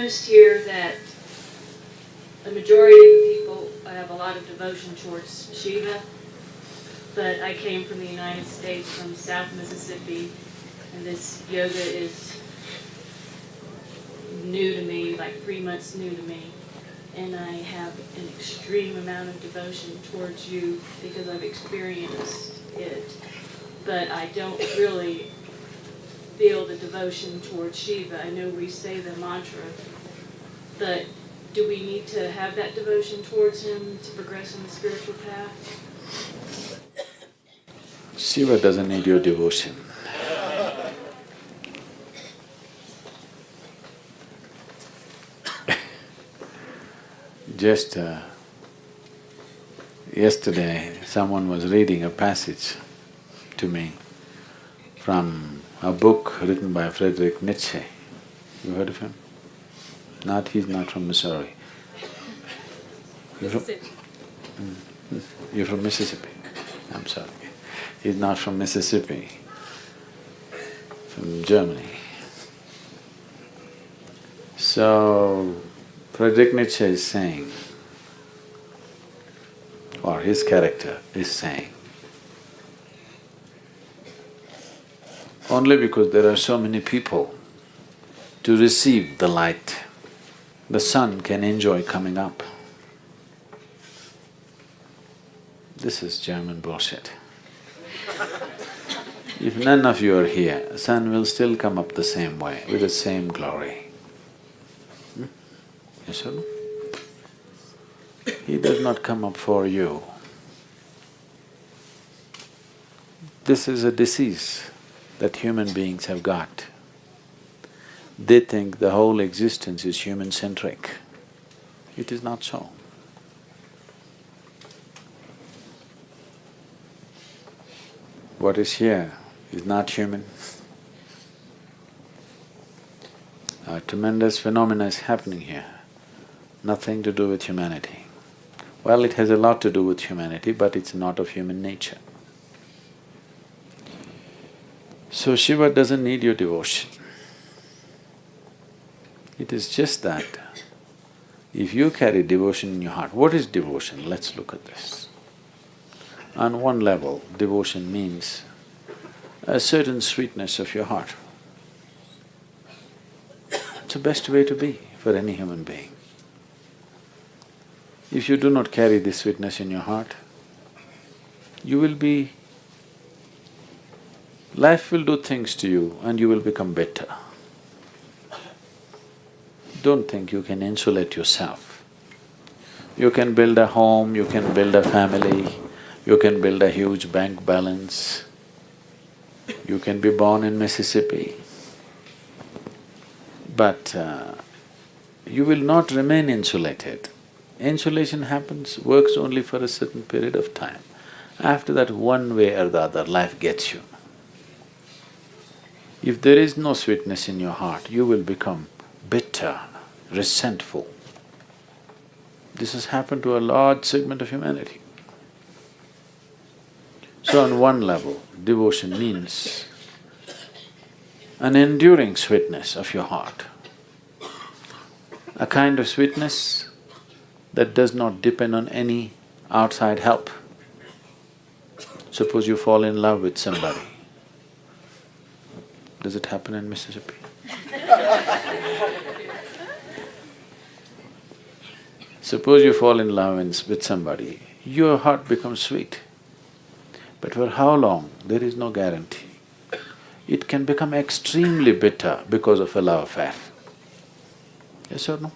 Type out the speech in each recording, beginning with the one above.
noticed here that the majority of the people have a lot of devotion towards Shiva, but I came from the United States, from South Mississippi, and this yoga is new to me, like 3 months new to me. And I have an extreme amount of devotion towards you because I've experienced it. But I don't really feel the devotion towards Shiva. I know we say the mantra, but do we need to have that devotion towards him to progress in the spiritual path? Shiva doesn't need your devotion. Just yesterday, someone was reading a passage to me from a book written by Friedrich Nietzsche. You heard of him? He's not from Missouri. Mississippi. You're from Mississippi? I'm sorry. He's not from Mississippi, from Germany. So, Friedrich Nietzsche is saying, or his character is saying, only because there are so many people to receive the light, the sun can enjoy coming up. This is German bullshit. If none of you are here, sun will still come up the same way, with the same glory. Yes or no? He does not come up for you. This is a disease that human beings have got. They think the whole existence is human-centric. It is not so. What is here is not human. A tremendous phenomena is happening here, nothing to do with humanity. Well, it has a lot to do with humanity, but it's not of human nature. So Shiva doesn't need your devotion. It is just that if you carry devotion in your heart, what is devotion? Let's look at this. On one level, devotion means a certain sweetness of your heart. It's the best way to be for any human being. If you do not carry this sweetness in your heart, you will be… life will do things to you and you will become bitter. Don't think you can insulate yourself. You can build a home, you can build a family, you can build a huge bank balance, you can be born in Mississippi, but you will not remain insulated. Insulation happens, works only for a certain period of time. After that, one way or the other, life gets you. If there is no sweetness in your heart, you will become bitter, resentful. This has happened to a large segment of humanity. So on one level, devotion means an enduring sweetness of your heart, a kind of sweetness that does not depend on any outside help. Suppose you fall in love with somebody. Does it happen in Mississippi? Suppose you fall in love with somebody, your heart becomes sweet. But for how long, there is no guarantee. It can become extremely bitter because of a love affair. Yes or no?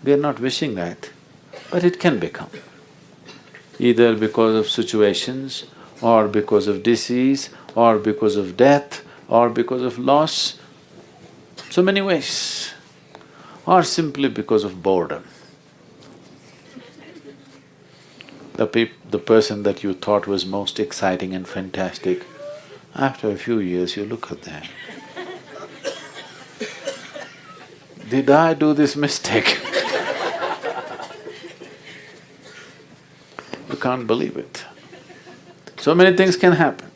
We are not wishing that, but it can become. Either because of situations, or because of disease, or because of death, or because of loss, so many ways, or simply because of boredom. The person that you thought was most exciting and fantastic, after a few years you look at them. Did I do this mistake? You can't believe it. So many things can happen.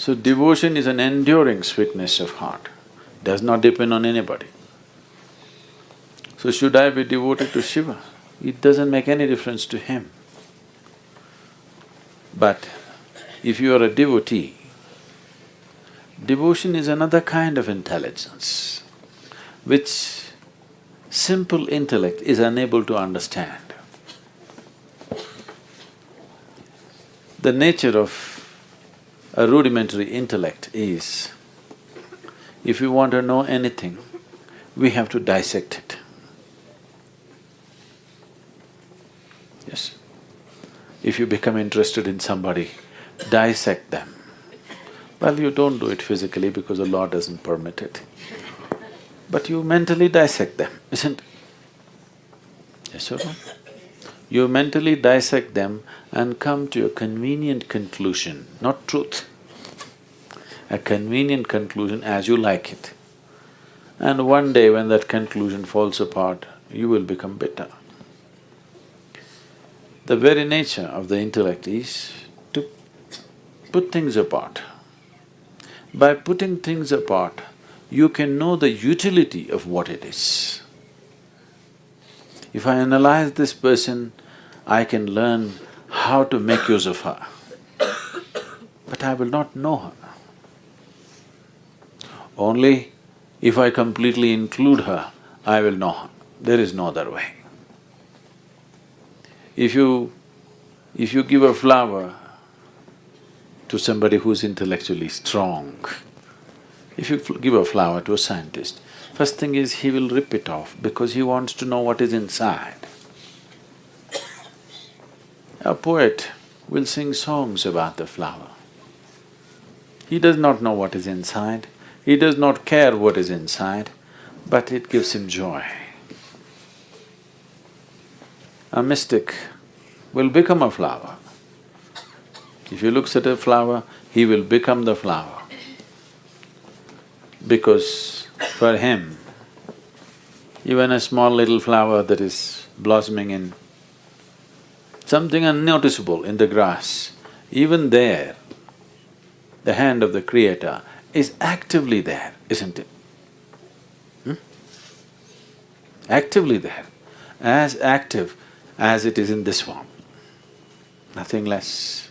So devotion is an enduring sweetness of heart, does not depend on anybody. So should I be devoted to Shiva? It doesn't make any difference to him. But if you are a devotee, devotion is another kind of intelligence which simple intellect is unable to understand. The nature of a rudimentary intellect is, if we want to know anything, we have to dissect it. Yes. If you become interested in somebody, dissect them. Well, you don't do it physically because the law doesn't permit it. But you mentally dissect them, isn't it? Yes or no? You mentally dissect them and come to a convenient conclusion, not truth. A convenient conclusion as you like it. And one day when that conclusion falls apart, you will become bitter. The very nature of the intellect is to put things apart. By putting things apart, you can know the utility of what it is. If I analyze this person, I can learn how to make use of her, but I will not know her. Only if I completely include her, I will know her. There is no other way. If you give a flower to somebody who's intellectually strong, if you give a flower to a scientist, first thing is he will rip it off because he wants to know what is inside. A poet will sing songs about the flower. He does not know what is inside, he does not care what is inside, but it gives him joy. A mystic will become a flower. If he looks at a flower, he will become the flower. Because for him, even a small little flower that is blossoming in something unnoticeable in the grass, even there, the hand of the Creator is actively there, isn't it? Actively there, as active as it is in this one, nothing less.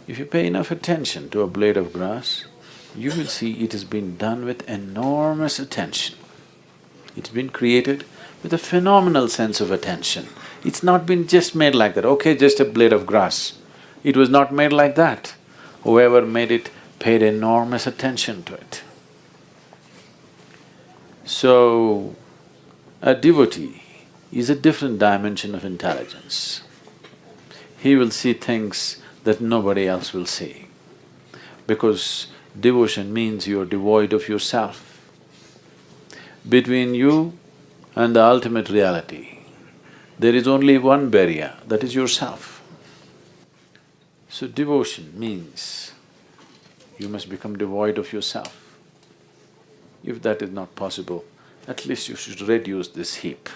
If you pay enough attention to a blade of grass, you will see it has been done with enormous attention. It's been created with a phenomenal sense of attention. It's not been just made like that, okay, just a blade of grass. It was not made like that. Whoever made it paid enormous attention to it. So, a devotee is a different dimension of intelligence. He will see things that nobody else will see. Because devotion means you are devoid of yourself. Between you and the ultimate reality, there is only one barrier, that is yourself. So devotion means you must become devoid of yourself. If that is not possible, at least you should reduce this heap.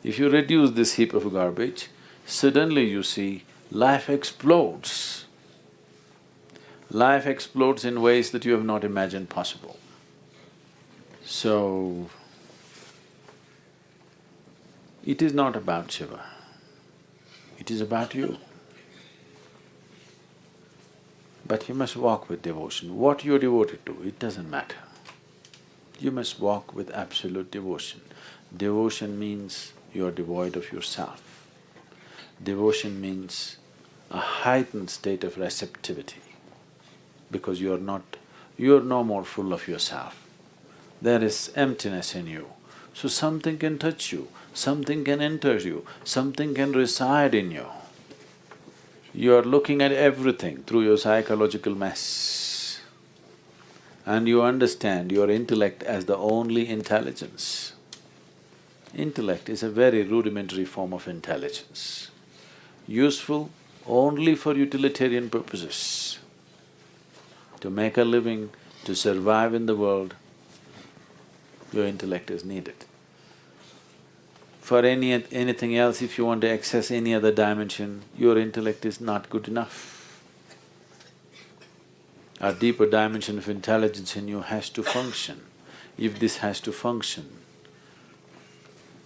If you reduce this heap of garbage, suddenly you see life explodes. Life explodes in ways that you have not imagined possible. So, it is not about Shiva, it is about you. But you must walk with devotion. What you're devoted to, it doesn't matter. You must walk with absolute devotion. Devotion means you're devoid of yourself. Devotion means a heightened state of receptivity, because you're no more full of yourself. There is emptiness in you. So something can touch you, something can enter you, something can reside in you. You are looking at everything through your psychological mess, and you understand your intellect as the only intelligence. Intellect is a very rudimentary form of intelligence, useful only for utilitarian purposes. To make a living, to survive in the world, your intellect is needed. For anything else, if you want to access any other dimension, your intellect is not good enough. A deeper dimension of intelligence in you has to function. If this has to function,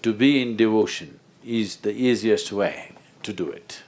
to be in devotion is the easiest way to do it.